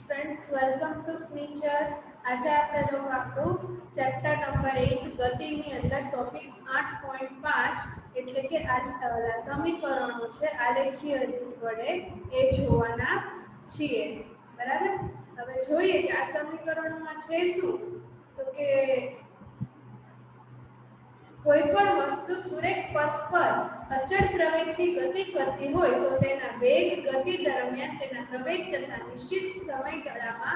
Friends welcome to स्नीचर। आज આપણે જો આપણું ચેપ્ટર નંબર 8 ગતિની અંદર ટોપિક 8.5 એટલે કે સમીકરણો છે આલેખીય રીત વડે એ જોવાના છીએ। બરાબર, હવે જોઈએ કે આ સમીકરણમાં છે શું। તો કે कोईपण वस्तु सुरेख पथ पर अचल प्रवेग थी गति करती होय तो तेना वेग गति दरमियान तेना प्रवेग तथा निश्चित समयगाळामां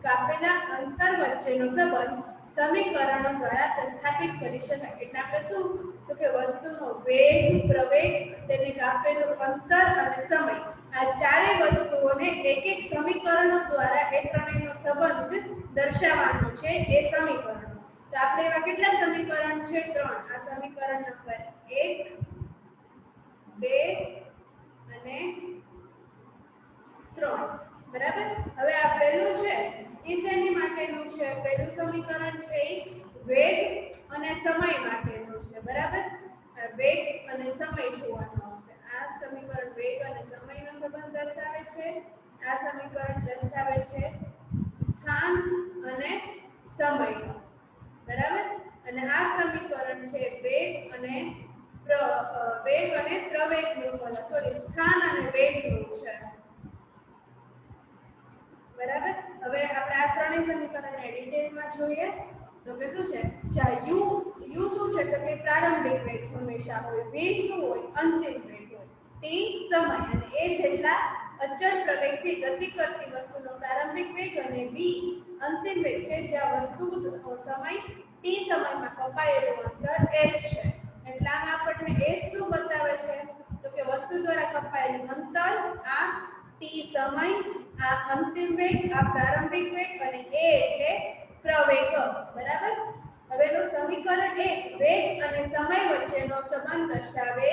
कापेला अंतर वच्चेनो संबंध समीकरणों द्वारा प्रस्थापित करी शकाय। એટલે આપણે શું તો કે વસ્તુનો વેગ, પ્રવેગ, તેને કાપેલું અંતર અને સમય આ ચારે વસ્તુઓને એક એક સમીકરણો દ્વારા એ ત્રણેયનો સંબંધ દર્શાવવાનો છે એ સમીકરણ। तो આપણે એવા કેટલા સમીકરણ છે? ત્રણ। આ સમીકરણ નંબર 1, 2 અને 3। બરાબર, હવે આ પહેલું છે એ શેની માટેનું છે? પહેલું સમીકરણ છે એ વેગ અને સમય માટેનું છે। બરાબર, વેગ અને સમય જોવાનો આવશે। આ સમીકરણ વેગ અને સમયનો સંબંધ દર્શાવે છે। આ સમીકરણ દર્શાવે છે સ્થાન અને સમયનો। बराबर, અને આ સમીકરણ છે વેગ અને પ્રવેગનું, સોરી સ્થાન અને વેગનું છે। બરાબર, હવે આપણે આ ત્રણેય સમીકરણને ડિટેલમાં જોઈએ તો કે શું છે? u શું છે તો કે પ્રારંભિક વેગ હંમેશા હોય, v શું હોય? અંતિમ વેગ હોય, t સમય અને a જેટલા અચળ પ્રવેગથી ગતિ કરતી વસ્તુનો પ્રારંભિક વેગ અને v અંતિમ વેગ છે જ્યાં વસ્તુનો સમય t સમયમાં કપાયેલું અંતર s છે। એટલે આમાં આપણને s શું બતાવે છે તો કે વસ્તુ દ્વારા કપાયેલું અંતર, આ t સમય, આ અંતિમ વેગ, આ પ્રારંભિક વેગ અને a એટલે પ્રવેગ। બરાબર, હવે એનું સમીકરણ 1 વેગ અને સમય વચ્ચેનો સંબંધ દર્શાવે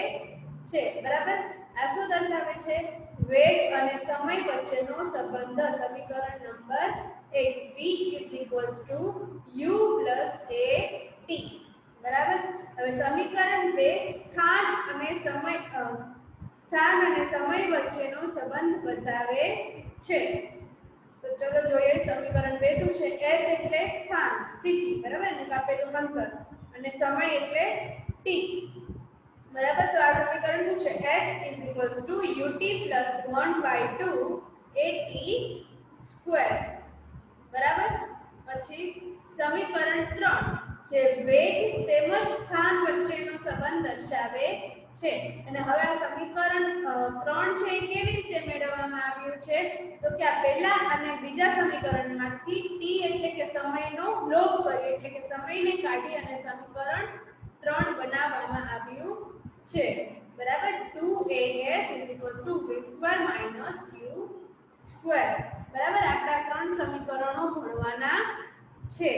છે। બરાબર, આ શું દર્શાવે છે? વેગ અને સમય વચ્ચેનો સંબંધ। સમીકરણ number 1 v u + a t। બરાબર, હવે સમીકરણ 2 સ્થાન અને સમય વચ્ચેનો સંબંધ બતાવે છે। તો ચલો જોઈએ સમીકરણ 2 શું છે? s એટલે સ્થાન, સ્થિતિ, બરાબર, એનું કાપેલું અંતર, અને સમય એટલે t। બરાબર, તો આ સમીકરણ શું છે? s ut + 1/2 at²। બરાબર, પછી સમીકરણ 3 જે વેગ તેમજ સ્થાન વચ્ચેનો સંબંધ દર્શાવે છે। અને હવે આ સમીકરણ 3 છે એ કેવી રીતે મેળવવામાં આવ્યું છે તો કે આ પહેલા અને બીજા સમીકરણમાંથી t એટલે કે સમયનો લોપ કરી એટલે કે સમયને કાઢી અને સમીકરણ 3 બનાવવામાં આવ્યું છે। બરાબર, 2as = v² - u²। બરાબર, આપણે આ ત્રણ સમીકરણો ભણવાના છે।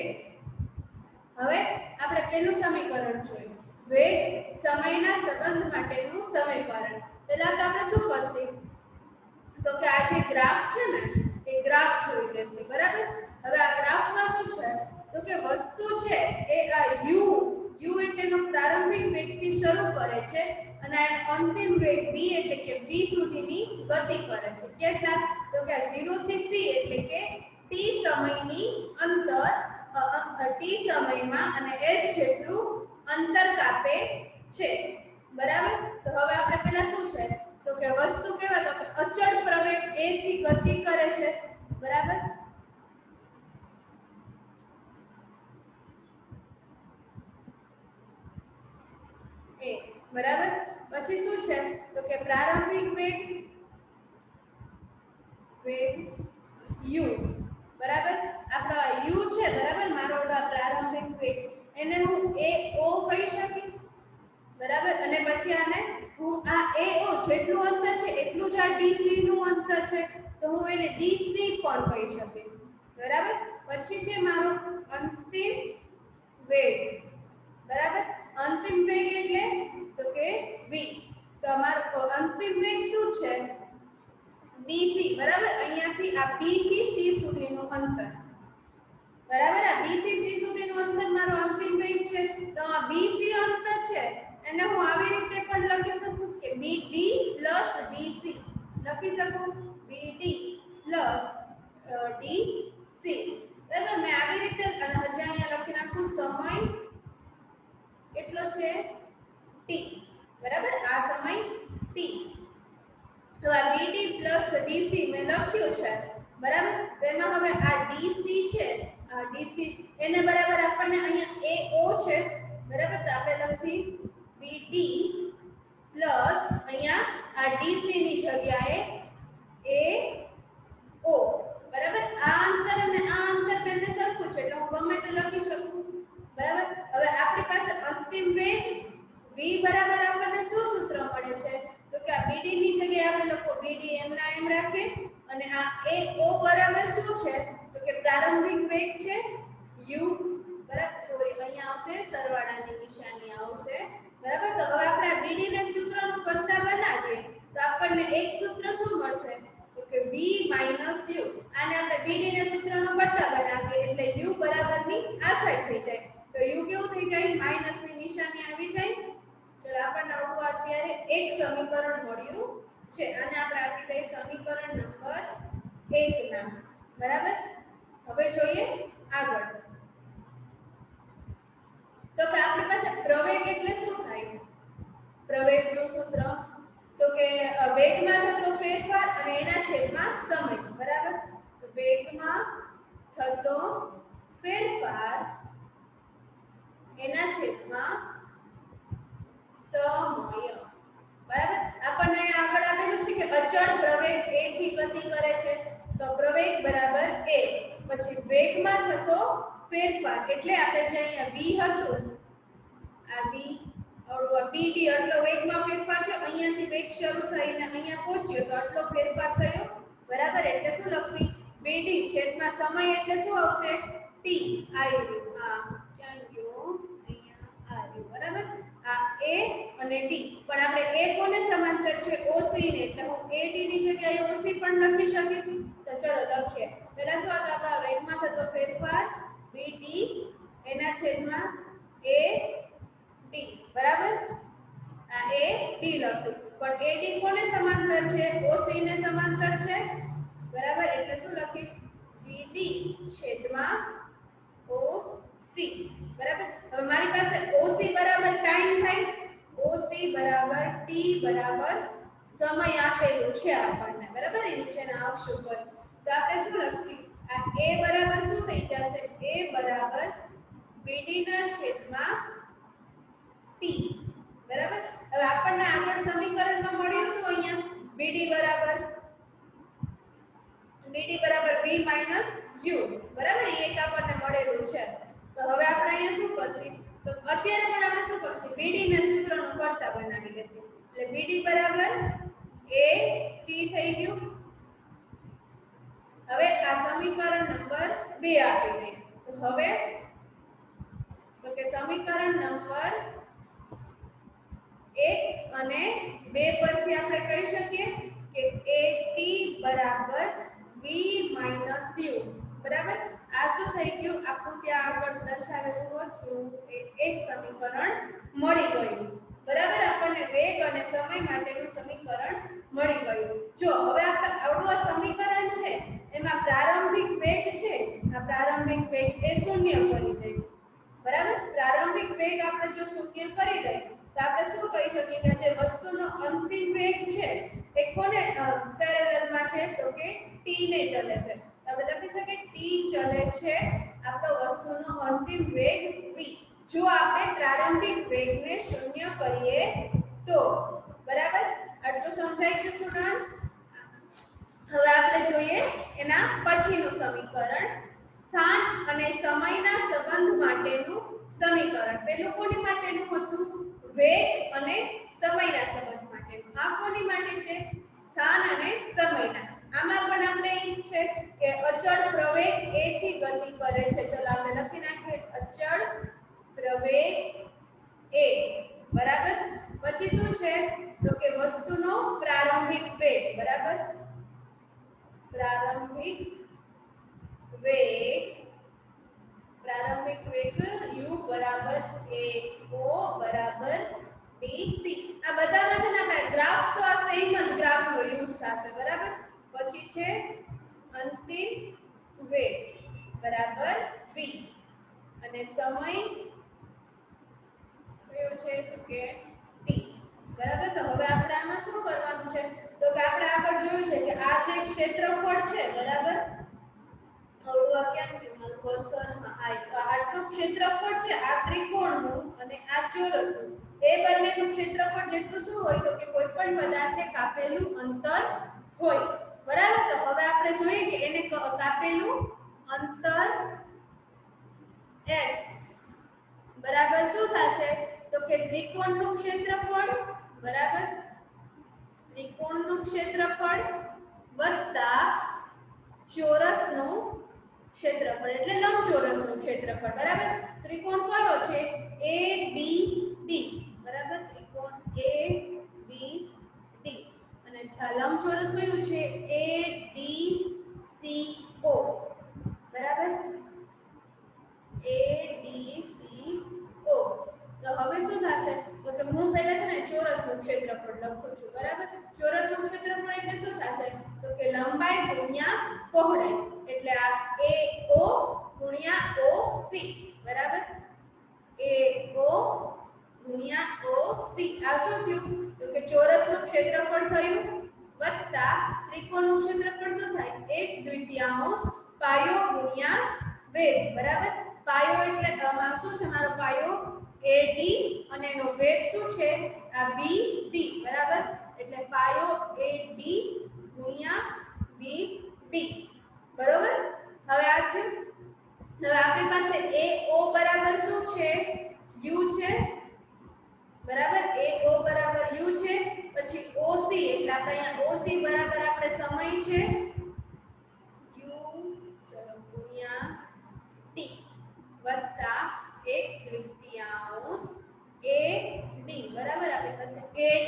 હવે આપણે પહેલું સમીકરણ જોયું, વેગ સમયના સંબંધ માટેનું સમીકરણ। પહેલા તો આપણે શું કરશું તો કે આ જે ગ્રાફ છે ને એ ગ્રાફ જોઈ લેશે। બરાબર, હવે આ ગ્રાફમાં શું છે તો કે વસ્તુ છે એ આ u એટલે એનો પ્રારંભિક વેગથી શરૂ કરે છે અને આ અંતિમ વેગ v એટલે કે v સુધીની ગતિ કરે છે। કેટલા તો કે 0 થી c એટલે કે t સમયની અંતર, t સમયમાં અને s જેટલું અંતર કાપે છે। બરાબર, તો હવે આપણે પહેલા શું છે તો કે વસ્તુ કેવા તો કે અચળ પ્રવેગ a થી ગતિ કરે છે। બરાબર, a। બરાબર, પછી શું છે તો કે પ્રારંભિક વેગ u। બરાબર, આપણો u છે, બરાબર, મારો પ્રારંભિક વેગ એને હું ao કહી શકીશ। બરાબર, અને પછી આને હું આ ao જેટલું અંતર છે એટલું જ આ dc નું અંતર છે તો હું એને dc પણ કહી શકીશ। બરાબર, પછી છે મારો અંતિમ વેગ। બરાબર, અંતિમ વેગ એટલે તો કે v। તો અમારો અંતિમ વેગ શું છે? bc। બરાબર, અહીંયાથી આ b થી c સુધીનું અંતર। બરાબર, આ b થી c સુધીનું અંતર મારો અંતિમ વેગ છે। તો આ bc અંતર છે એને હું આવી રીતે પણ લખી શકું કે bd + dc લખી શકું, bd + ડીસી બરાબર મેં આવી રીતે અને હજી અહીંયા લખી નાખું સમય કેટલો છે ટી બરાબર આ સમય ટી તો આ બીડી પ્લસ ડીસી મેં લખ્યું છે બરાબર તો એમાં હવે આ ડીસી છે આ ડીસી એને બરાબર આપણને અહીંયા એઓ છે બરાબર તો આપણે લખી બીડી પ્લસ અહીંયા આ ડીસી ની જગ્યાએ એ ઓ બરાબર આ અંતર અને આ અંતર બંને સરખું છે એટલે હું ગમે તે લખી શકું બરાબર હવે આપણી પાસે અંતિમ વેગ v બરાબર આપણને શું સૂત્ર મળે છે તો કે આ bd ની જગ્યાએ આપણે લખો bd એમ ના એમ રાખીએ અને આ ao બરાબર શું છે તો કે પ્રારંભિક વેગ છે u બરાબર સોરી અહીંયા આવશે સરવાળાની નિશાની આવશે બરાબર તો હવે આપણે આ bd ને સૂત્રનું કરતા બનાવીએ તો આપણને એક સૂત્ર શું મળશે તો કે v u આને આપણે bd ને સૂત્રનું કરતા બનાવીએ એટલે u બરાબરની આ સાઈડ થઈ જાય તો u કેવું થઈ જાય માઈનસ ની નિશાની આવી જાય ચલો આપણને આવડું અત્યારે એક સમીકરણ મળ્યું છે અને આપણે આપી દઈએ સમીકરણ નંબર 1 ના બરાબર હવે જોઈએ આગળ તો કે આપણી પાસે પ્રવેગ એટલે શું થાય પ્રવેગનું સૂત્ર તો કે વેગમાં થતો ફેરફાર અને એના છેદમાં સમય બરાબર તો વેગમાં થતો ફેરફાર એના છેદમાં સમય બરાબર આપણને આગળ આપેલું છે કે અચળ પ્રવેગ a થી ગતિ કરે છે તો પ્રવેગ બરાબર a પછી વેગમાં થતો ફેરફાર એટલે આપણે જે અહીંયા v હતું આ v ઓર bd આટલો વેગમાં ફેરફાર થયો અહીંયાથી વેગ શરૂ થઈને અહીંયા પહોંચ્યો તો આટલો ફેરફાર થયો બરાબર એટલે શું લખી bd છેદમાં સમય એટલે શું આવશે t આઈ રહ્યું આ ક્યાં ગયો અહીંયા આ રહ્યું બરાબર આ a અને d પણ આપણે a કોને સમાંતર છે oc ને એટલે હું ad ની જગ્યાએ oc પણ લખી શકીશ તો ચલો લખીએ પહેલા શું હતા આપણા વેગમાં થતો ફેરફાર bd એના છેદમાં a d બરાબર આ a d લખ્યું પણ ad કોને સમાંતર છે oc ને સમાંતર છે બરાબર એટલે શું લખીશ bd છેદમાં oc બરાબર હવે મારી પાસે oc બરાબર ટાઈમ થાય oc બરાબર t બરાબર સમય આપેલું છે આપણને બરાબર એ નીચેના અક્ષ ઉપર તો આપણે શું લખીશું આ a બરાબર શું થઈ જશે a બરાબર bd ના છેદમાં t બરાબર હવે આપણને આગળ સમીકરણમાં મળ્યું હતું અહીંયા bd બરાબર v u બરાબર એ એક આપણને મળેલું છે તો હવે આપણે અહીંયા શું કરશું તો અત્યારે પણ આપણે શું કરશું bd ને સૂત્રનું કરતા બનાવી લેશું એટલે bd બરાબર a t થઈ ગયું હવે આ સમીકરણ નંબર 2 આપી દઈએ તો હવે તો કે સમીકરણ નંબર 1 અને 2 પરથી આપણે કહી શકીએ કે at બરાબર v u બરાબર આ શું થઈ ગયું આપણું ત્યાં આગળ દર્શાવેલું હતું એ એક સમીકરણ મળી ગયું બરાબર આપણને વેગ અને સમય માટેનું સમીકરણ મળી ગયું જો હવે આપણે આવડું આ સમીકરણ છે એમાં પ્રારંભિક વેગ છે આ પ્રારંભિક વેગ એ શૂન્ય કરી દઈએ બરાબર પ્રારંભિક વેગ આપણે જો શૂન્ય કરી દઈએ તો આપણે શું કહી શકીએ કે જે વસ્તુનો અંતિમ વેગ છે એ કોને પેરેલલમાં છે તો કે t ને ચલે છે આપણે લખી શકીએ t ચલે છે આપણો વસ્તુનો અંતિમ વેગ v જો આપણે પ્રારંભિક વેગને શૂન્ય કરીએ તો બરાબર આટલું સમજાઈ ગયું સ્ટુડન્ટ્સ હવે આપણે જોઈએ એના પછીનું સમીકરણ સ્થાન અને સમયના સંબંધ માટેનું સમીકરણ પેલું કોની માટેનું હતું વેગ અને સમયના સંબંધ માટેનું આ કોની માટે છે સ્થાન અને સમયના આમાં પણ આપણે એ છે કે અચળ પ્રવેગ a થી ગતિ કરે છે ચલો આપણે લખી નાખીએ અચળ પ્રવેગ a બરાબર પછી શું છે તો કે વસ્તુનો પ્રારંભિક વેગ બરાબર પ્રારંભિક વેગ u બરાબર ao બરાબર dc આ બધામાં છે ને આપણે ગ્રાફ તો આ સેમ જ ગ્રાફ નો યુઝ થશે બરાબર પછી છે અંતિમ વેગ બરાબર v અને સમય કયો છે તો કે t બરાબર। તો હવે આપણે આમાં શું કરવાનું છે તો કે આપણે આગળ જોયું છે કે આ જે ક્ષેત્રફળ છે બરાબર થોડું આ કેમ કે મારું કર્સરમાં આટલું ક્ષેત્રફળ છે આ ત્રિકોણનું અને આ ચોરસનું એ બંનેનું ક્ષેત્રફળ જેટલું શું હોય તો કે કોઈ પણ પદાર્થે કાપેલું અંતર હોય બરાબર। તો હવે આપણે જોઈએ કે એને કાપેલું અંતર s બરાબર શું થશે તો કે ત્રિકોણનું ક્ષેત્રફળ બરાબર ત્રિકોણનું ક્ષેત્રફળ વત્તા ચોરસનું ક્ષેત્રફળ એટલે લંબચોરસનું ક્ષેત્રફળ બરાબર। ત્રિકોણ કયો છે ABD બરાબર ત્રિકોણ ABD અને લંબચોરસ કયું છે ADCO બરાબર ADCO। તો હવે શું થશે તો કે હું પહેલા છે ને ચોરસનું ક્ષેત્રફળ લખું છું બરાબર। ચોરસનું ક્ષેત્રફળ એટલે શું થશે તો કે લંબાઈ ગુણ્યા પહોળાઈ એટલે આ AO ગુણ્યા OC બરાબર AO ગુણ્યા OC આ શું થયું તો કે ચોરસનું ક્ષેત્રફળ થયું વત્તા ત્રિકોણનું ક્ષેત્રફળ શું થાય 1/2 પાયો ગુણ્યા વેગ બરાબર। પાયો એટલે શું છે મારો પાયો AD અને એનો વેગ શું છે આ BD બરાબર એટલે પાયો AD ગુણ્યા BD બરોબર। હવે આ થયું હવે આપણી પાસે AO બરાબર શું છે u છે બરાબર AO બરાબર u છે પછી OC એટલે આપણે અહીંયા OC બરાબર આપણે સમય છે u ચલો ગુણ્યા t વત્તા 1/3 AD બરાબર આપણી પાસે AD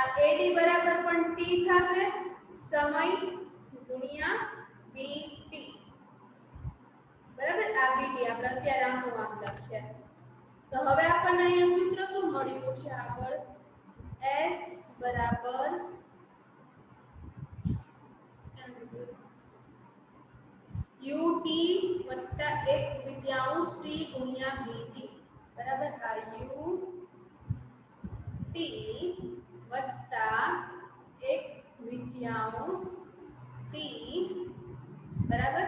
આ AD બરાબર પણ t થશે સમય ગુણ્યા BT બરાબર આ BT આપણે અત્યારે આનું નામ લખ્યા। તો હવે આપણને અહીંયા સૂત્ર શું મળ્યું છે આગળ S બરાબર ut વત્તા 1/3 t ગુણ્યા bt બરાબર આ ut વત્તા 1/3 t બરાબર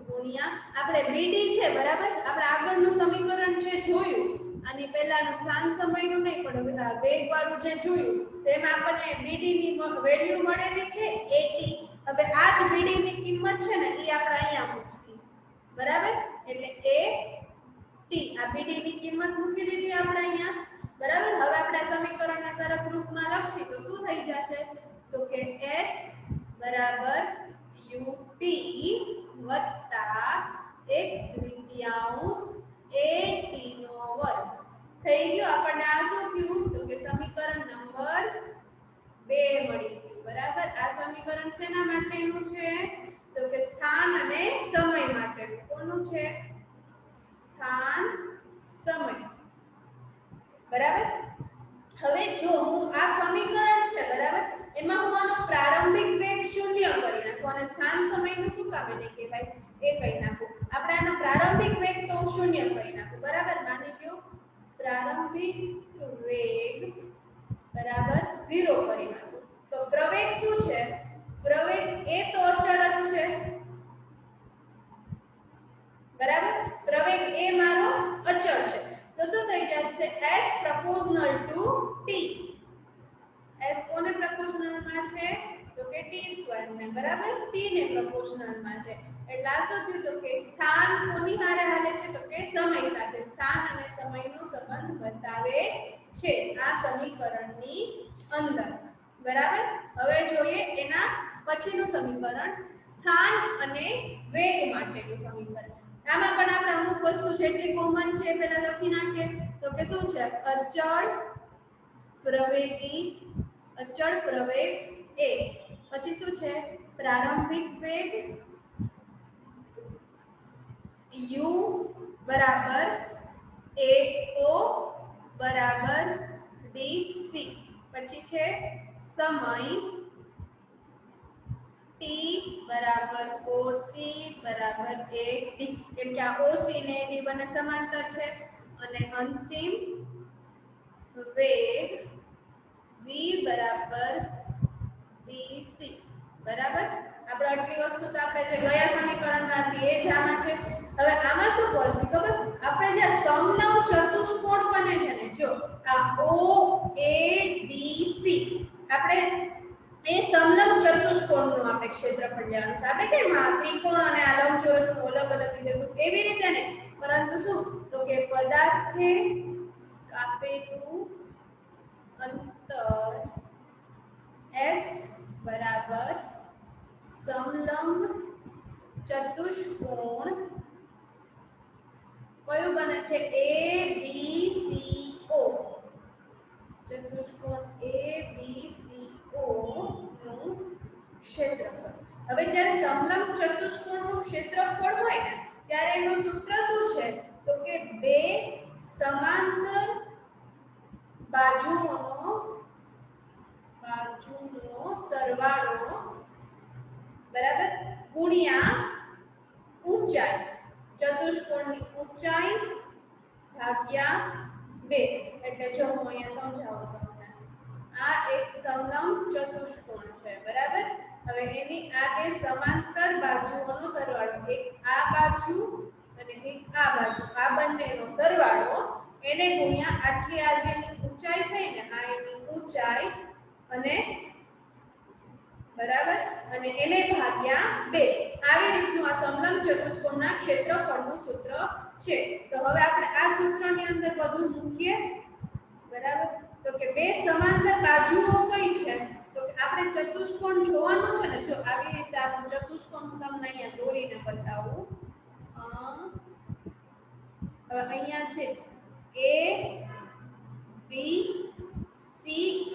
ગુણ્યા આપણે bd છે બરાબર આપણે આગળનું સમીકરણ છે જોયું આની પહેલાનું સ્થાન સમયનું નહીં પણ વેગ વાળું જે જોયું તેમાં આપણને bd ની વેલ્યુ મળેલી છે 80 હવે આ જ bd ની કિંમત છે ને એ આપણે અહીંયા મૂકશું બરાબર એટલે a t આ bd ની કિંમત મૂકી દીધી આપણે અહીંયા બરાબર। હવે આપણે સમીકરણને સરસ રૂપમાં લખીએ તો શું થઈ જશે તો કે s બરાબર ut વત્તા 1/3 at નો વર્ગ થઈ ગયો। આપણને આ શું થયું તો કે સમીકરણ નંબર 2 મળી ગયું બરાબર। આ સમીકરણ શેના માટેનું છે તો કે સ્થાન અને સમય માટેનું કોનું છે સ્થાન સમય બરાબર। હવે જો હું આ સમીકરણ છે બરાબર એમાં હું આનો પ્રારંભિક વેગ 0 કરી નાખું અને સ્થાન સમયનું શું કામ એને કહેવાય એ કહી નાખું આપણે આનો પ્રારંભિક વેગ તો 0 કરી નાખું બરાબર। માની લ્યો પ્રારંભિક વેગ બરાબર 0 કરી નાખું તો પ્રવેગ શું છે પ્રવેગ એ તો અચળ જ છે બરાબર પ્રવેગ એ મારો અચળ છે તો શું થઈ જશે s proportional to t s કોને proportional માં છે તો કે t² ને બરાબર t ને proportional માં છે એટલે આ શું થયું તો કે સ્થાન કોની હારે હાલે છે તો કે સમય સાથે સ્થાન અને સમયનો સંબંધ બતાવે છે આ સમીકરણની અંદર બરાબર। હવે જોઈએ એના પછીનું સમીકરણ સ્થાન અને વેગ માટેનું સમીકરણ આમાં પણ આપણે અમુક વસ્તુ જેટલી કોમન છે પહેલા લખી નાખીએ તો કે શું છે અચળ પ્રવેગ a પછી શું છે પ્રારંભિક વેગ u બરાબર ao બરાબર dc પછી છે સમય t બરાબર OC બરાબર AD, કેમ કે આ OC ને AD બંને સમાંતર છે અને અંતિમ વેગ v બરાબર BC બરાબર. આપણે આટલી વસ્તુ તો આપણે જે ગયા સમીકરણમાં હતી એ જ આમાં છે. હવે આમાં શું કરશે ખબર, આપણે જે સમલંબ ચતુષ્કોણ બને છે ને, જો આ OADC આપણે એ સમલંબ ચતુષ્કોણનું આપણે ક્ષેત્રફળ લેવાનું છે. આપણે કેમ આ ત્રિકોણ અને આ લંબચોરસનું અલગ અલગ રીતે એવી રીતે નહીં, પરંતુ શું તો કે પદાર્થે કાપેલું અંતર S બરાબર સમલંબ ચતુષ્કોણ કયું બને છે ABCO, ચતુષ્કોણ ABCO નું ક્ષેત્રફળ. હવે જ્યારે સમલંબ ચતુષ્કોણનું ક્ષેત્રફળ હોય ને ત્યારે એનું સૂત્ર શું છે તો કે બે સમાંતર બાજુઓનો સરવાળો બરાબર ગુણ્યા ઊંચાઈ, ચતુષ્કોણની ઊંચાઈ ભાગ્યા 2. એટલે જો હું અહીંયા સમજાવું તમને, આ એક સમલંબ ચતુષ્કોણ છે બરાબર. હવે એની આ બે સમાંતર બાજુઓનો સરવાળો, એક આ બાજુ અને એક આ બાજુ, આ બંનેનો સરવાળો એને ગુણ્યા આટલી આ જેની ઊંચાઈ થઈ ને આ એની ઊંચાઈ અને બરાબર અને એને ભાગ્યા 2. આવી રીતનું આ સમલંબ ચતુષ્કોણના ક્ષેત્રફળનું સૂત્ર છે. તો હવે આપણે આ સૂત્રની અંદર બધું મૂકીએ બરાબર. તો કે બે સમાંતર બાજુઓ કઈ છે તો કે આપણે ચતુષ્કોણ જોવાનું છે ને, જો આવી રીતે આપણું ચતુષ્કોણ હું તમને અહીંયા દોરીને બતાવું. હવે અહીંયા છે A B C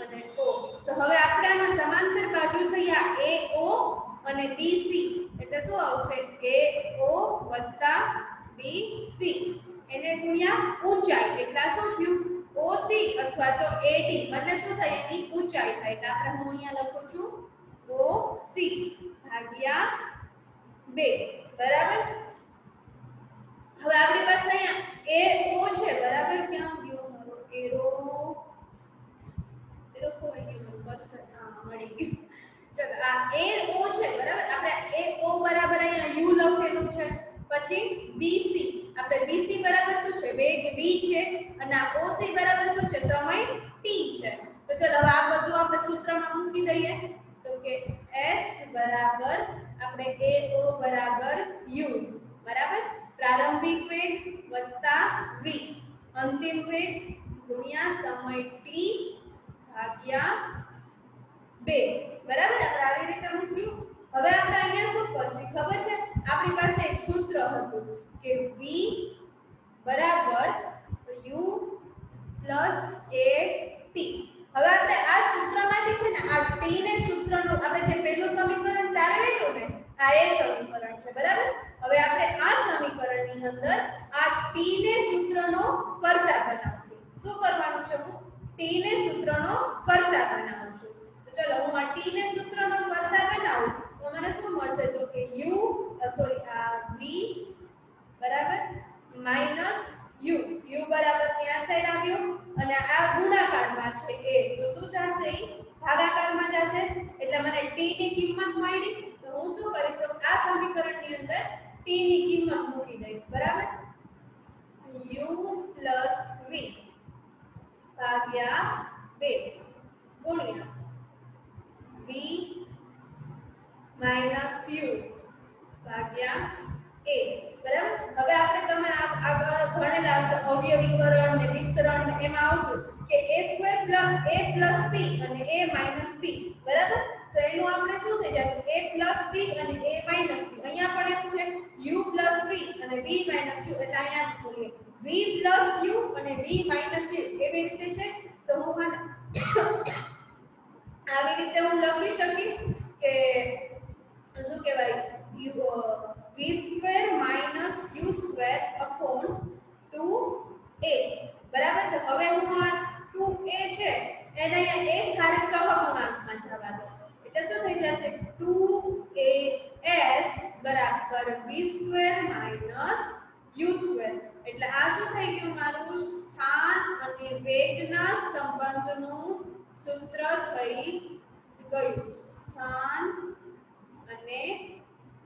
અને O. તો હવે આપણે આમાં સમાંતર બાજુ થઈ આ AO અને BC એટલે શું આવશે AO BC એને ગુણ્યા ઊંચાઈ એટલે શું થયું OC અથવા તો AD બંને શું થાય એની ઊંચાઈ થાય. એટલે આપણે હું અહીંયા લખું છું OC ભાગ્યા 2 બરાબર. હવે આપણી પાસે અહીંયા AO છે બરાબર. ક્યાં ગયો મારો એરો ખોઈ ગયો બસ મળી ગયું. ચલો આ AO છે બરાબર. આપણે AO બરાબર અહીંયા U લખેલું છે. પછી BC આપણે BC બરાબર શું છે વેગ v છે અને આ OC બરાબર શું છે સમય t છે. તો ચલો હવે આ બધું આપણે સૂત્રમાં મૂકી દઈએ. તો કે S બરાબર આપણે AO બરાબર U બરાબર પ્રારંભિક વેગ વત્તા v અંતિમ વેગ ગુણ્યા સમય t ભાગ્યા 2 બરાબર. આપણે આવી રીતે મૂક્યું. હવે આપણે અહીંયા શું કરશું ખબર છે, આપણી પાસે એક સૂત્ર હતું કે v બરાબર u પ્લસ at. હવે આપણે આ સૂત્રમાંથી છે ને આ t ને સૂત્રનો આપણે જે પહેલું સમીકરણ તારવેલું ને આ એ સમીકરણ છે બરાબર. હવે આપણે આ સમીકરણની અંદર આ t ને સૂત્રનો કર્તા બનાવશું. શું કરવાનું છે, હું t ને સૂત્રનો કર્તા બનાવું છું. તો ચલો હું આ t ને સૂત્રનો કર્તા બનાવું તો મને શું મળશે તો કે u આ v બરાબર માઈનસ u બરાબર ની આ સાઈડ આવ્યો અને આ ગુણાકારમાં છે a તો શું જશે ઈ ભાગાકારમાં જશે. એટલે મને t ની કિંમત મળી. તો હું શું કરીશ તો આ સમીકરણની અંદર t ની કિંમત મૂકી દઈશ બરાબર. u v ભાગ્યા 2 ગુણ્યા v માઈનસ u ભાગ્યા a બરાબર. હવે આપણે તમે આ ભણેલા હશો અવયવીકરણ ને વિસ્તરણ ને એમાં આવતું કે a² a p અને a p બરાબર. તો એનું આપણે શું થઈ જાય a p અને a p. અહીંયા પણ એવું છે u v અને v u એટલે અહીંયા બોલીએ v u અને v u એવી રીતે છે. તો હું આવી રીતે હું લખી શકીશ કે શું કહેવાય v² u² 2a બરાબર. તો હવે હું આ 2a છે એને અહીંયા a સાથે સહગુણાંકમાં જવા દો એટલે શું થઈ જશે 2as બરાબર v² - u². એટલે આ શું થઈ ગયું મારું સ્થાન અને વેગના સંબંધનું સૂત્ર થઈ ગયું. સ્થાન અને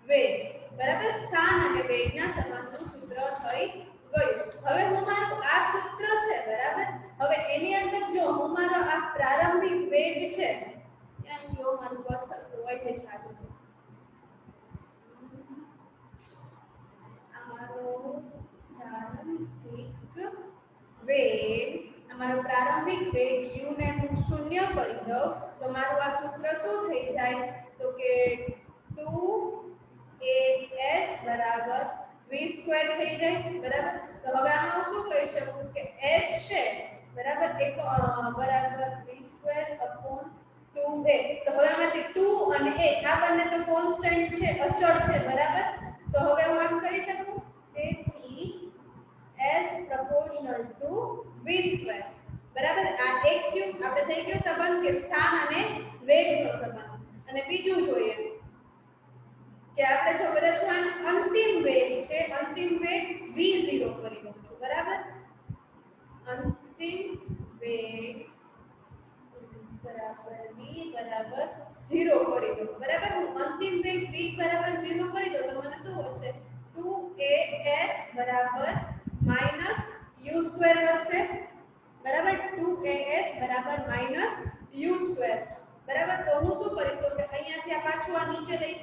વેગ બરાબર સ્થાન અને વેગના સંબંધનું સૂત્ર થઈ ગયું. હવે હું મારું આ સૂત્ર છે બરાબર. હવે એની અંદર જો હું મારો આ પ્રારંભિક વેગ છે ત્યાં જો મારું કર્સર હોય છે છાજુ અમારો પ્રારંભિક વેગ u ને હું 0 કરી દઉં તો મારું આ સૂત્ર શું થઈ જાય તો કે 2as બરાબર v² થઈ જાય બરાબર. તો હવે આમાં હું શું કહી શકું કે s છે બરાબર બરાબર v² 2a. તો હવે આમાંથી 2 અને a આ બંને તો કોન્સ્ટન્ટ છે અચળ છે બરાબર. તો હવે હું આમ કરી શકું તેથી s proportional to v² બરાબર. આ એક ક્યુબ આપણે થઈ ગયો સંબંધ કે સ્થાન અને વેગનો સંબંધ. અને બીજું જોઈએ કે આપણે જો બધા છો અંતિમ વેગ છે અંતિમ વેગ v0 કરી દઉં છું બરાબર. અંતિમ વેગ બરાબર v બરાબર 0 કરી દઉં બરાબર. હું અંતિમ વેગ v બરાબર 0 કરી દઉં તો મને શું વધશે 2as બરાબર -u² વધશે બરાબર. 2as બરાબર -u² બરાબર. તો હું શું કરીશ તો કે અહીંયાથી આ પાછું આ નીચે લઈ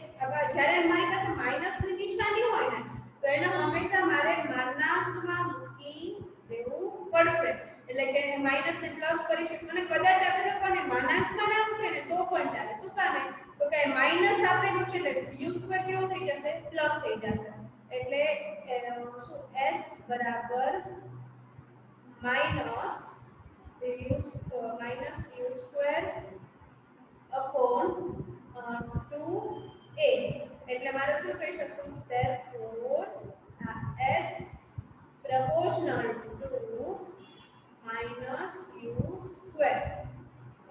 જ્યારે મારી પાસે માઈનસની નિશાની હોય ને તો એને હંમેશા મારે માનાંકમાં મૂકી દેવું પડશે. એટલે કે માઈનસ ને પ્લસ કરી શકું અને કદાચ આપણે કોને માનાંકમાં ના મૂકે ને તો પણ ચાલે. શું કામે તો કે માઈનસ આપેલું છે એટલે u² કેવું થઈ જશે પ્લસ થઈ જશે. એટલે શું s બરાબર -u² / 2a. એટલે મારે શું કહી શકું therefore s proportional to -u².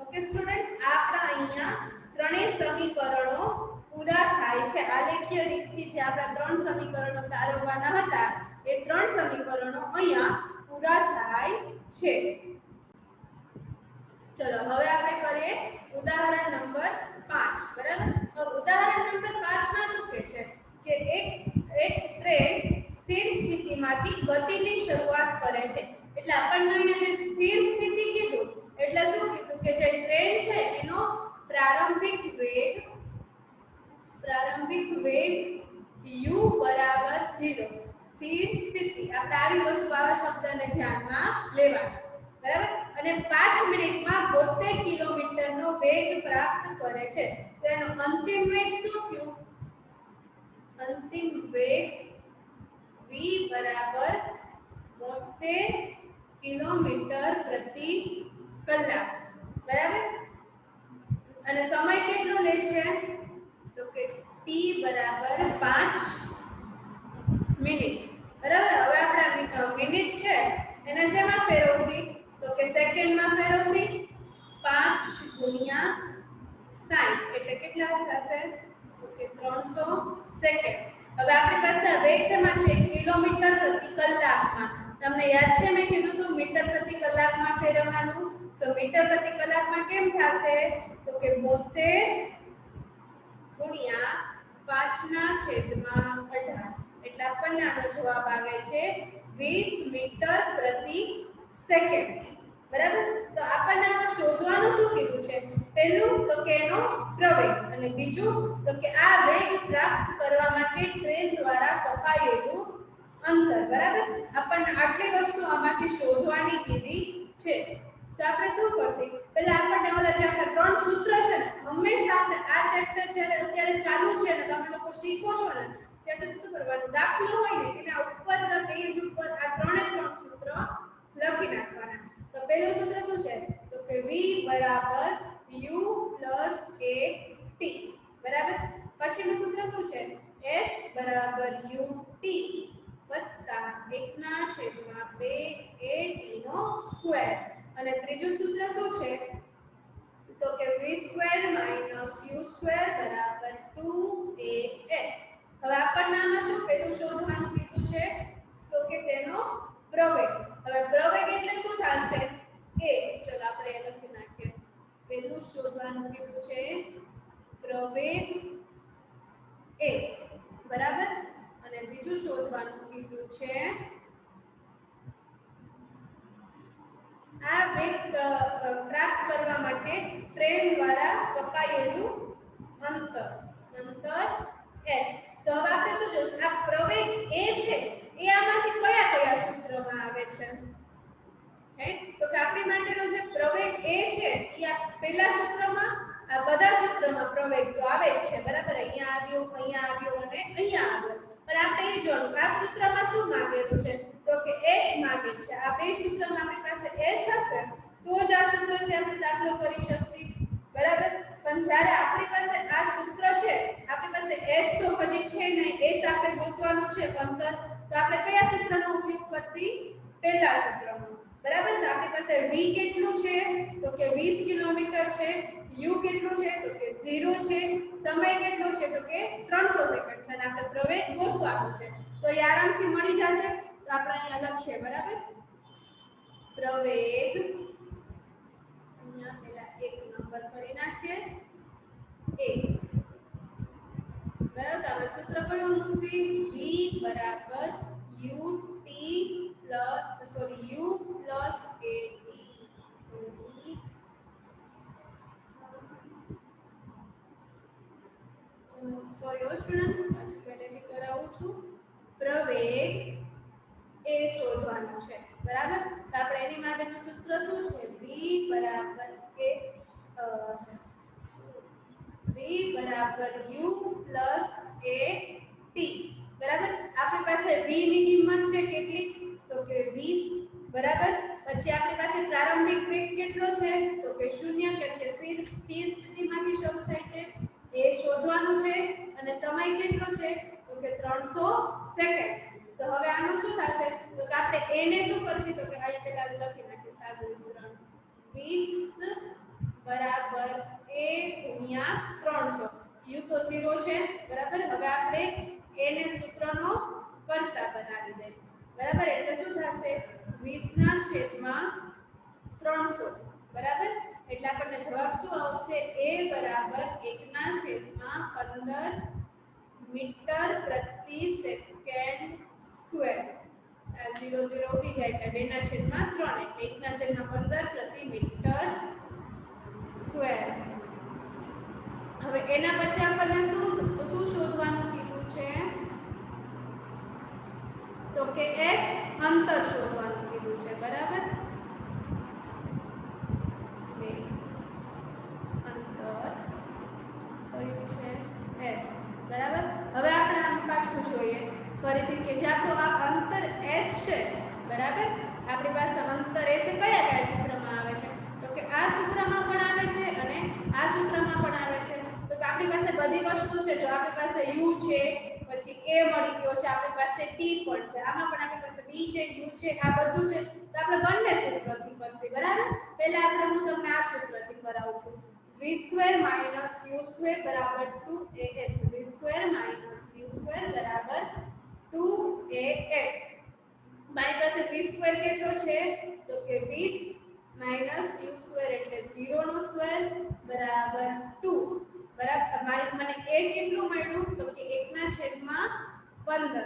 Okay student આપણા અહીંયા ત્રણેય સમીકરણો પૂરા થાય છે. આલેખીય રીતથી જે આપણા ત્રણ સમીકરણો તારવવાના હતા એ ત્રણ સમીકરણો અહીંયા પૂરા થાય છે. ચલો હવે આપણે કરીએ ઉદાહરણ નંબર 5 બરાબર. તો ઉદાહરણ નંબર 5 માં શું કહે છે કે એક ટ્રેન સ્થિર સ્થિતિમાંથી ગતિની શરૂઆત કરે છે. એટલે આપણને અહીંયા જે સ્થિર સ્થિતિ કીધું એટલે શું કીધું કે જે ટ્રેન છે એનો પ્રારંભિક વેગ u બરાબર 0 સ્થિર સ્થિતિ. આપણે આવી વસ્તુ આવા શબ્દને ધ્યાનમાં લેવાના બરાબર. અને 5 મિનિટમાં 72 કિલોમીટરનો વેગ પ્રાપ્ત કરે છે. તો એનો અંતિમ વેગ શું થયું? અંતિમ વેગ v બરાબર 72 કિલોમીટર પ્રતિ કલાક બરાબર. અને સમય કેટલો લે છે તો કે t બરાબર 5 મિનિટ બરાબર. હવે આપણા મિનિટ છે એને શેમાં ફેરવશી તો કે સેકન્ડમાં ફેરવશી. 5 ગુણ્યા 60 એટલે કેટલા થશે તો કે 300 સેકન્ડ. હવે આપણી પાસે વેગ શેમાં છે કિલોમીટર પ્રતિ કલાકમાં. તમને યાદ છે મેં કીધું તો મીટર પ્રતિ કલાકમાં ફેરવવાનું. તો મીટર પ્રતિ કલાકમાં કેમ થશે તો કે 72 ગુણ્યા 5/18 એટલે આપણને આનો જવાબ આવે છે 20 મીટર પ્રતિ સેકન્ડ બરાબર. તો આપણને આમાં શોધવાનું શું કીધું છે? પહેલું તો કે એનો પ્રવેગ અને બીજું તો કે આ વેગ પ્રાપ્ત કરવા માટે ટ્રેન દ્વારા કપાયેલું અંતર બરાબર. આપણને આટલી વસ્તુ આમાંથી શોધવાની કીધી છે. તો આપણે શું કરશું પહેલા આપણને ઓલા જે આપણા ત્રણ સૂત્ર છે ને હંમેશા આપણે આ ચેપ્ટર જ્યારે અત્યારે ચાલુ છે ને તમે લોકો શીખો છો ને ત્યાં સુધી શું કરવાનું દાખલો હોય ને એના ઉપરના પેજ ઉપર આ ત્રણે ત્રણ સૂત્ર લખી નાખવાના. તો પહેલું સૂત્ર શું છે તો કે v બરાબર u plus at બરાબર. પછીનું સૂત્ર શું છે s બરાબર ut વત્તા 1/2at નો સ્ક્વેર. અને ત્રીજું સૂત્ર શું છે તો કે v² - u² બરાબર 2as. હવે આપણને આમાં પ્રવેગ. હવે પ્રવેગ એટલે શું થશે? એ ચલો આપણે એ લખી નાખીએ. પહેલું શોધવાનું કીધું છે પ્રવેગ એ, બરાબર. અને બીજું શોધવાનું કીધું છે આ વેગ પ્રાપ્ત કરવા માટે ટ્રેન દ્વારા કપાયેલું અંતર s. તો હવે આપણે શું જોઈશું? આ પ્રવેગ એ છે એ આમાંથી કયા કયા સૂત્રમાં આવે છે? તો કે આપણી માટેનો જે પ્રવેગ એ છે એ આ પહેલા સૂત્રમાં, આ બધા સૂત્રમાં પ્રવેગ તો આવે જ છે, બરાબર. અહીંયા આવ્યો અને અહીંયા આવ્યો. પણ આપણે એ જોવાનું આ સૂત્રમાં શું માંગેલું છે? તો કે s માંગે છે. આ બે સૂત્રમાં આપણી પાસે s હશે તો જ આ સૂત્રથી આપણે દાખલો કરી શકશી, બરાબર. પણ જ્યારે આપણી પાસે આ સૂત્ર છે, આપણી પાસે s તો હજી છે નહીં, s આપણે ગોતવાનું છે અંતર, તો આપણે કયા સૂત્રનો ઉપયોગ કરશી? પહેલા સૂત્રનો, બરાબર. તો આપણી પાસે v કેટલું છે? તો કે 20 કિલોમીટર છે. u કેટલું છે? તો કે 0 છે. સમય કેટલો છે? તો કે 300 સેકન્ડ છે. અને આપણે પ્રવેગ ગોતવાનો છે, તો એ આરામથી મળી જશે. તો આપણે અહીંયા લખીએ, બરાબર. પ્રવેગ, અહીંયા પહેલા એક નંબર કરી નાખીએ a, બરાબર. તો આપણે સૂત્ર કયું મૂકશી? v બરાબર ut plus u plus at. Sorry students, પહેલેથી કરાવું છું. પ્રવેગ એ શોધવાનું છે, બરાબર. તો આપણે એની માટેનું સૂત્ર શું છે? v બરાબર u પ્લસ at, બરાબર. આપણી પાસે v ની કિંમત છે કેટલી? તો કે 20, બરાબર. પછી આપણી પાસે પ્રારંભિક વેગ કેટલો છે? તો કે 0, કેમ કે સ્થિર સ્થિતિમાંથી શરૂ થાય છે, એ શોધવાનું છે. અને સમય કેટલો છે? તો કે 300 સેકન્ડ. તો હવે આનું શું થશે? તો કે આપણે a ને શું કરશી? તો કે અહીંયા પહેલા લખી નાખીએ સાદું વિસ્તરણ. 20 બરાબર a ગુણ્યા 300. u તો 0 છે, બરાબર. હવે આપણે a ને સૂત્રનો કર્તા બનાવી દઈએ, બરાબર. એટલે શું થશે? 20 ના છેદમાં 300, બરાબર. એટલે આપણને જવાબ શું આવશે? a બરાબર 1 ના છેદમાં 15 મીટર પ્રતિ સેકન્ડ સ્ક્વેર. આ 0 0 ઉડી જાય એટલે 2 ના છેદમાં 3 એટલે 1 ના છેદમાં 15 પ્રતિ મીટર સ્ક્વેર. હવે એના પછી આપણને શું શોધવાનું કીધું છે? તો કે s અંતર શોધવાનું કીધું છે, બરાબર. બરાબર. હવે આપણે આનું પાછું જોઈએ ફરીથી કે જે આપણું આ અંતર s છે, બરાબર. આપણી પાસે અંતર s એ કયા કયા સૂત્રમાં આવે છે? તો કે આ સૂત્રમાં પણ આવે છે અને આ સૂત્રમાં પણ આવે છે. તો કે આપણી પાસે બધી વસ્તુ છે. જો આપણી પાસે u છે, પછી a મળી ગયો છે, આપણી પાસે t પણ છે, આમાં પણ આપણી પાસે b છે, u છે, આ બધું છે. તો આપણે બંને સૂત્રથી કરશું, બરાબર. પહેલા આપણે હું તમને આ સૂત્રથી કરાવું છું. v square minus u square બરાબર 2as. v square minus u square બરાબર 2as. મારી પાસે v સ્ક્વેર કેટલો છે? તો કે 20 માઈનસ u સ્ક્વેર એટલે 0 નો સ્ક્વેર બરાબર 2, બરાબર. મને a કેટલું મળ્યું? તો કે 1 ના છેદમાં 15,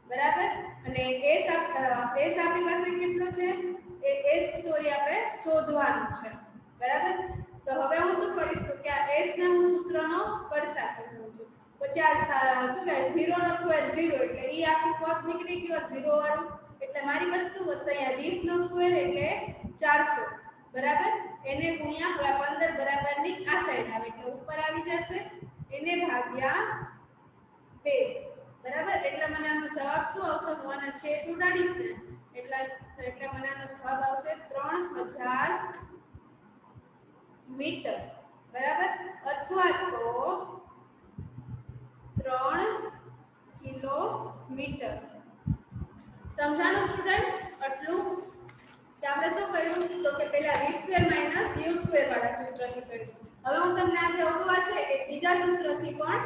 બરાબર. અને s આપણી પાસે કેટલો છે? એ s સોરી આપણે શોધવાનું છે, બરાબર. તો હવે હું શું કરીશ? તો કે આ s ને હું સૂત્રનો કર્તા કરું છું. પછી આ શું કહે 0 નો સ્ક્વેર 0 એટલે ઈ આખું પદ નીકળી ગયો 0 વાળું. એટલે મારી પાસે શું વધશે? અહીંયા 20 નો સ્ક્વેર એટલે 400, બરાબર. એને ગુણ્યા 15 બરાબરની આ સાઈડ આવે એટલે ઉપર આવી જશે, એને ભાગ્યા 2, બરાબર. એટલે મને આનો જવાબ શું આવશે? હું આના છેદ ઉડાડીશ ને એટલે મને આનો જવાબ આવશે 3000 મીટર, બરાબર. અથવા તો 3 કિલોમીટર. સમજાણું સ્ટુડન્ટ? આટલું કે આપણે શું કર્યું? તો કે પહેલા v square minus u square વાળા સૂત્રથી કર્યું. હવે હું તમને આ જે અવવા છે એ બીજા સૂત્રથી પણ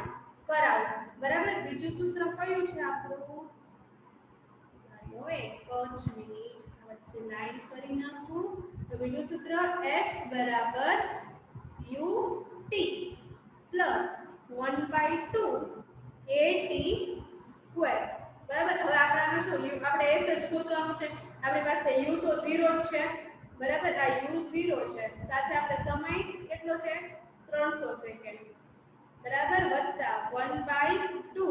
કરાવું, બરાબર. બીજું સૂત્ર કયું છે આપણું? એક જ મિનિટ વચ્ચે લાઈન કરી નાખું. તો બીજું સૂત્ર s બરાબર ut પ્લસ 1/2 at સ્ક્વેર. બરાબર. હવે આપણામાં શું u આપણે s જ ગોતવાનું છે. આપણી પાસે u તો 0 જ છે. બરાબર. આ u 0 છે. સાથે આપણે સમય કેટલો છે 300 સેકન્ડ. બરાબર. વત્તા 1/2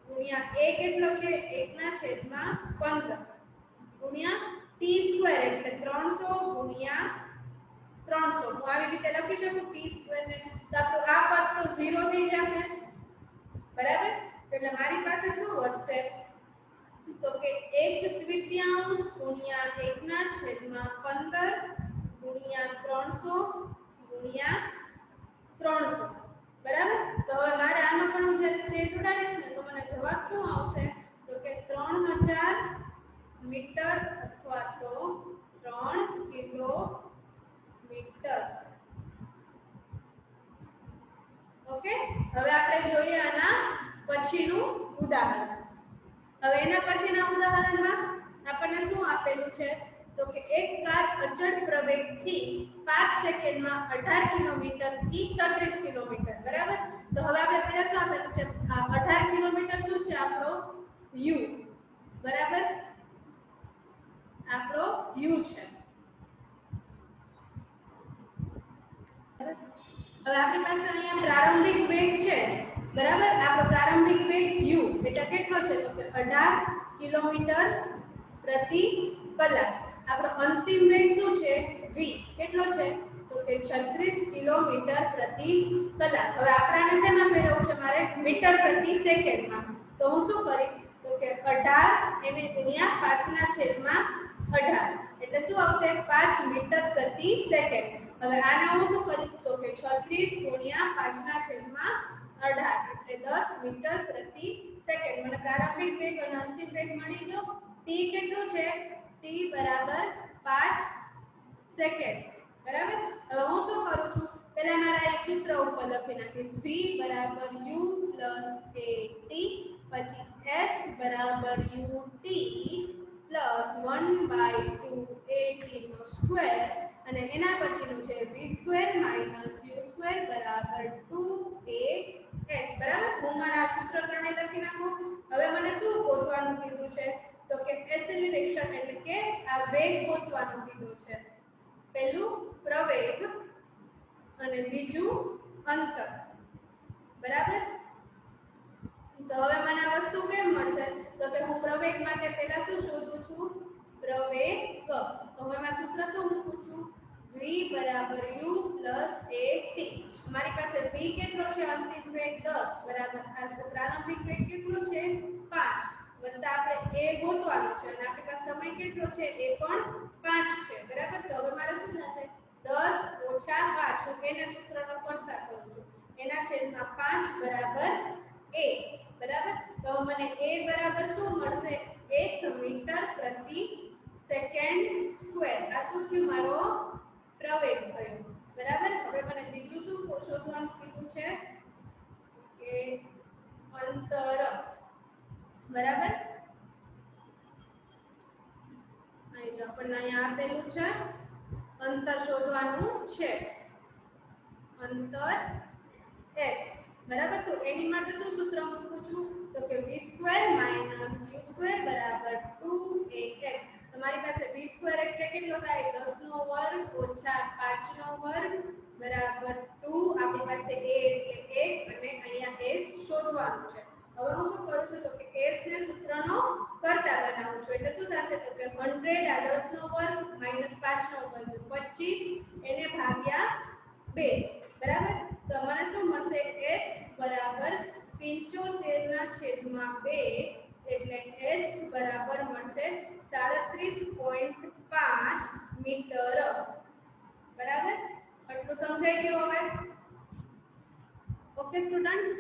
ગુણ્યા a કેટલો છે 1/15 ગુણ્યા t સ્ક્વેર એટલે 300 ગુણ્યા 300. હું આવી રીતે લખી શકું t સ્ક્વેર ને. તો આપણું આ પદ તો 0 થઈ જશે. બરાબર. એટલે મારી પાસે શું વધશે તો કે 1/3 ગુણ્યા 1/15 ગુણ્યા 300 ગુણ્યા 300. બરાબર. તો હવે મારે આનો પણ હું જ્યારે છેદ ઉડાડીશ ને તો મને જવાબ શું આવશે તો કે 3000 મીટર અથવા તો 3 કિલોમીટર. ઓકે. હવે આપણે જોઈએ આના પછીનું ઉદાહરણ. હવે એના પછીના ઉદાહરણમાં આપણને શું આપેલું છે તો કે એક કાર અચળ પ્રવેગથી 5 સેકન્ડમાં 18 કિલોમીટર થી 36 કિલોમીટર. બરાબર. તો હવે આપણે પહેલા શું આપેલું છે આ 18 કિલોમીટર શું છે આપણો u. બરાબર. આપણો u છે. હવે આપણી પાસે અહીંયા પ્રારંભિક વેગ છે. બરાબર. આપણો પ્રારંભિક વેગ u એટલે કેટલો છે તો કે 18 કિલોમીટર પ્રતિ કલાક. આપણો અંતિમ વેગ શું છે v કેટલો છે તો કે 36 કિલોમીટર પ્રતિ કલાક. હવે આપણાને શેમાં ફેરવવું છે મારે મીટર પ્રતિ સેકન્ડમાં. તો હું શું કરીશ તો કે 18 એને ગુણ્યા 5/18 એટલે શું આવશે 5 મીટર પ્રતિ સેકન્ડ. હવે આને હું શું કરીશ તો કે 36 ગુણ્યા 5/18 એટલે 10 મીટર પ્રતિ સેકન્ડ. મને પ્રારંભિક વેગ અને અંતિમ વેગ મળી ગયો. t કેટલું છે t બરાબર 5 સેકન્ડ. બરાબર. હવે હું શું કરું છું પહેલા મારા આ સૂત્ર ઉપર લખી નાખીશ v બરાબર u at પછી s બરાબર ut પ્લસ 1/2 at નો સ્ક્વેર અને એના પછીનું છે v square minus u square બરાબર 2as. બરાબર. હું મારા સૂત્ર ત્રણે લખી નાખું. હવે મને શું ગોતવાનું કીધું છે તો કે એસેલરેશન એટલે કે આ વેગ ગોતવાનું કીધું છે. પહેલું પ્રવેગ અને બીજું અંતર. બરાબર. તો હવે મને આ વસ્તુ કેમ મળશે તો કે હું પ્રવેગ માટે પહેલા શું શોધું છું પ્રવેગ. તો હવે મેં સૂત્ર શું મૂકું છું v બરાબર u at. મારી પાસે v કેટલો છે અંતિમ વેગ 10 બરાબર આ પ્રારંભિક વેગ કેટલો છે 5 વત્તા આપણે a ગોતવાનું છે અને આપણી પાસે સમય કેટલો છે એ પણ 5 છે. બરાબર. તો હવે મારે શું થશે 10 ઓછા 5 હું એને સૂત્રનો કરતા કરું છું એના છેદમાં 5 બરાબર a. બરાબર. તો મને a બરાબર શું મળશે 1 મીટર પ્રતિ સેકન્ડ સ્ક્વેર. આ શું થયું મારો પ્રવેગ થયો. બરાબર. હવે મને બીજું શું શોધવાનું કીધું છે કે અંતર. બરાબર. અહીં આપણને અહીંયા આપેલું છે અંતર શોધવાનું છે અંતર s. બરાબર. તો એની માટે શું સૂત્ર મૂકું છું તો કે v square minus u square બરાબર 2as. તમારી પાસે v સ્ક્વેર એટલે કેટલો થાય 10 નો વર્ગ ઓછા 5 નો વર્ગ બરાબર 2. આપણી પાસે a એટલે 1 અને અહીંયા s શોધવાનું છે. હવે હું શું કરું છું તો કે s ને સૂત્રનો કરતા બનાવું છું એટલે શું થશે તો કે 100 આ 10 નો વર્ગ માઈનસ 5 નો વર્ગ 25 એને ભાગ્યા 2. બરાબર. તો મને શું મળશે s બરાબર 75/2 એટલે s બરાબર મળશે 37.5 મીટર. બરાબર. આટલું સમજાઈ ગયું હવે. Okay students.